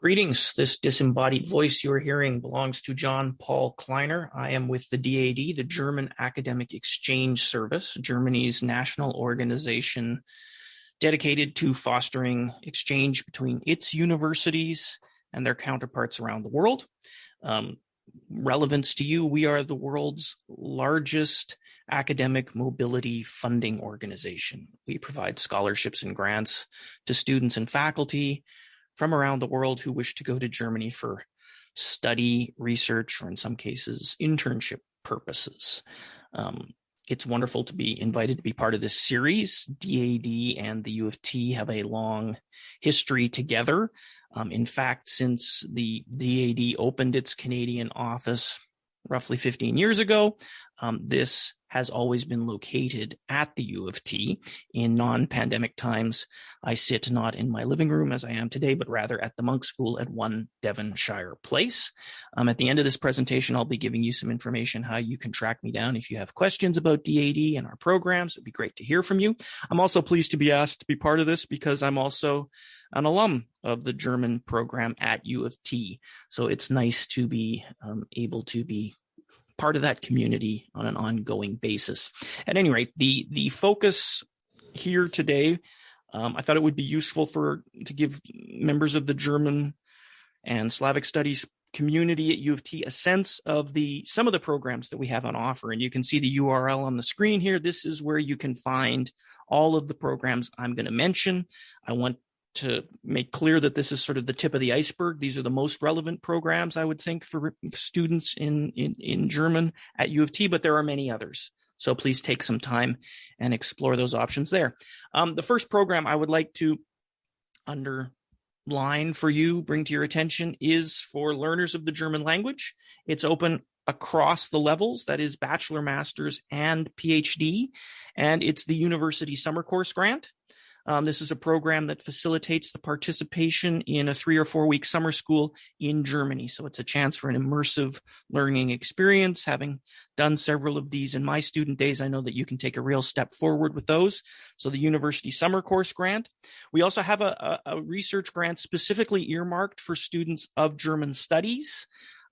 Greetings. This disembodied voice you are hearing belongs to John Paul Kleiner. I am with the DAAD, the German Academic Exchange Service, Germany's national organization dedicated to fostering exchange between its universities and their counterparts around the world. Relevance to you, we are the world's largest academic mobility funding organization. We provide scholarships and grants to students and faculty from around the world who wish to go to Germany for study, research, or in some cases, internship purposes. It's wonderful to be invited to be part of this series. DAAD and the UofT have a long history together. In fact, since the DAAD opened its Canadian office roughly 15 years ago, this has always been located at the U of T. In non-pandemic times, I sit not in my living room as I am today, but rather at the Monk School at 1 Devonshire Place. At the end of this presentation, I'll be giving you some information how you can track me down if you have questions about DAAD and our programs. It'd be great to hear from you. I'm also pleased to be asked to be part of this because I'm also an alum of the German program at U of T. So it's nice to be able to be part of that community on an ongoing basis. At any rate, the focus here today, I thought it would be useful to give members of the German and Slavic studies community at U of T a sense of some of the programs that we have on offer. And you can see the URL on the screen here. This is where you can find all of the programs I'm going to mention. I want to make clear that this is sort of the tip of the iceberg. These are the most relevant programs, I would think, for students in German at U of T, but there are many others. So please take some time and explore those options there. The first program I would like to underline for you, bring to your attention, is for learners of the German language. It's open across the levels, that is bachelor, master's, and PhD, and it's the University Summer Course Grant. This is a program that facilitates the participation in a 3 or 4 week summer school in Germany. So it's a chance for an immersive learning experience. Having done several of these in my student days, I know that you can take a real step forward with those. So the University Summer Course Grant. We also have a research grant specifically earmarked for students of German studies.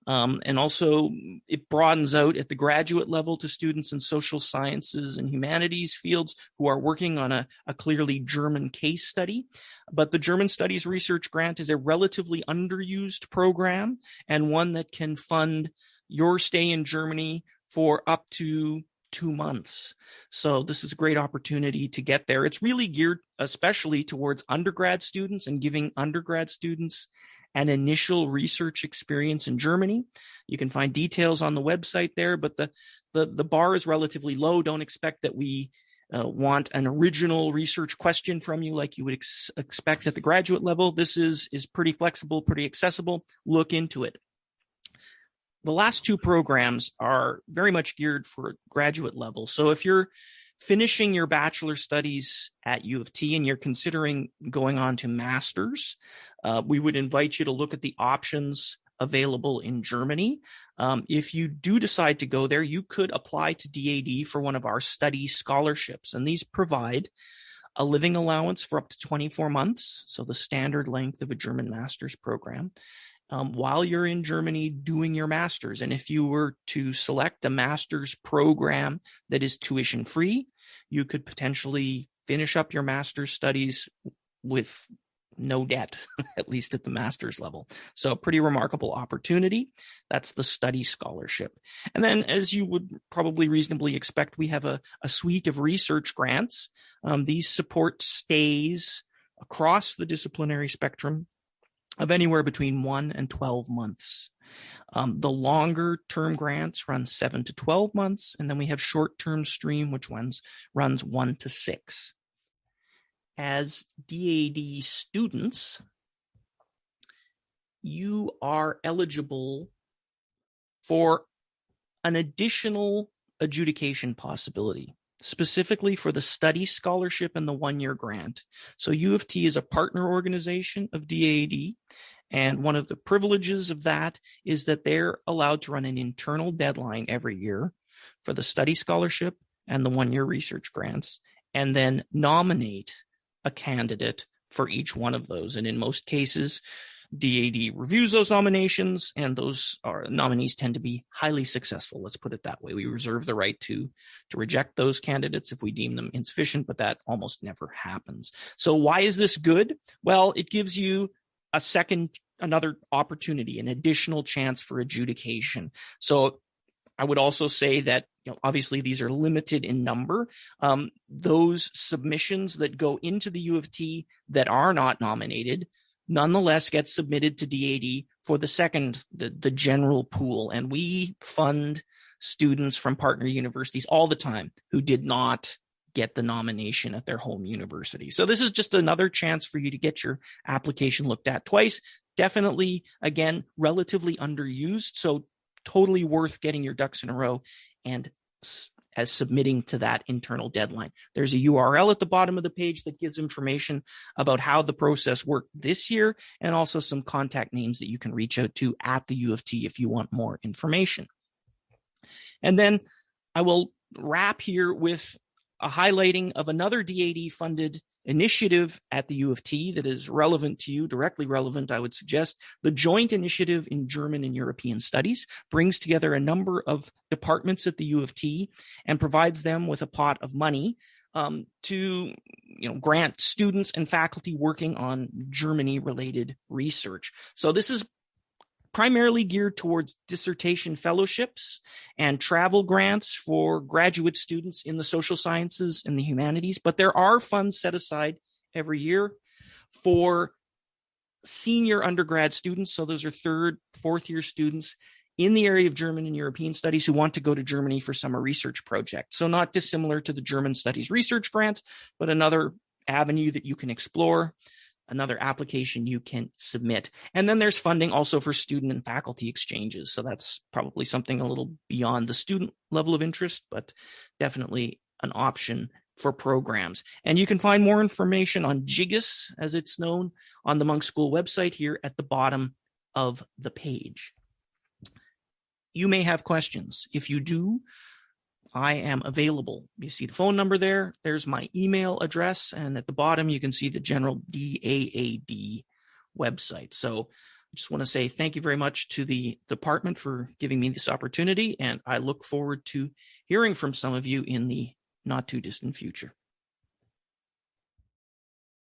And also it broadens out at the graduate level to students in social sciences and humanities fields who are working on a clearly German case study. But the German Studies Research Grant is a relatively underused program and one that can fund your stay in Germany for up to 2 months. So this is a great opportunity to get there. It's really geared especially towards undergrad students and giving undergrad students an initial research experience in Germany. You can find details on the website there, but the bar is relatively low. Don't expect that we want an original research question from you like you would expect at the graduate level. This is pretty flexible, pretty accessible. Look into it. The last two programs are very much geared for graduate level. So if you're finishing your bachelor studies at U of T and you're considering going on to master's, we would invite you to look at the options available in Germany. If you do decide to go there, you could apply to DAAD for one of our study scholarships. And these provide a living allowance for up to 24 months, so the standard length of a German master's program, while you're in Germany doing your master's. And if you were to select a master's program that is tuition free, you could potentially finish up your master's studies with no debt, at least at the master's level. So a pretty remarkable opportunity. That's the study scholarship. And then, as you would probably reasonably expect, we have a suite of research grants. These support stays across the disciplinary spectrum of anywhere between 1 and 12 months. The longer term grants run 7 to 12 months, and then we have short-term stream, which runs 1 to 6. As DAAD students, you are eligible for an additional adjudication possibility, specifically for the study scholarship and the 1-year grant. So U of T is a partner organization of DAAD, and one of the privileges of that is that they're allowed to run an internal deadline every year for the study scholarship and the 1-year research grants, and then nominate a candidate for each one of those. And in most cases, DAAD reviews those nominations, and those nominees tend to be highly successful. Let's put it that way. We reserve the right to reject those candidates if we deem them insufficient, but that almost never happens. So why is this good? Well, it gives you another opportunity, an additional chance for adjudication. So I would also say that, obviously these are limited in number. Those submissions that go into the U of T that are not nominated nonetheless get submitted to DAAD for the general pool. And we fund students from partner universities all the time who did not get the nomination at their home university. So this is just another chance for you to get your application looked at twice. Definitely, again, relatively underused. So totally worth getting your ducks in a row and as submitting to that internal deadline. There's a URL at the bottom of the page that gives information about how the process worked this year, and also some contact names that you can reach out to at the U of T if you want more information. And then I will wrap here with a highlighting of another DAAD-funded initiative at the U of T that is relevant to you, directly relevant, I would suggest. The Joint Initiative in German and European Studies brings together a number of departments at the U of T and provides them with a pot of money to grant students and faculty working on Germany-related research. So this is primarily geared towards dissertation fellowships and travel grants for graduate students in the social sciences and the humanities. But there are funds set aside every year for senior undergrad students. So those are third, fourth year students in the area of German and European studies who want to go to Germany for summer research projects. So not dissimilar to the German Studies Research Grants, but another avenue that you can explore, another application you can submit. And then there's funding also for student and faculty exchanges. So that's probably something a little beyond the student level of interest, but definitely an option for programs. And you can find more information on JIGUS, as it's known, on the Monk School website here at the bottom of the page. You may have questions. If you do, I am available. You see the phone number there. There's my email address. And at the bottom, you can see the general DAAD website. So I just want to say thank you very much to the department for giving me this opportunity. And I look forward to hearing from some of you in the not too distant future.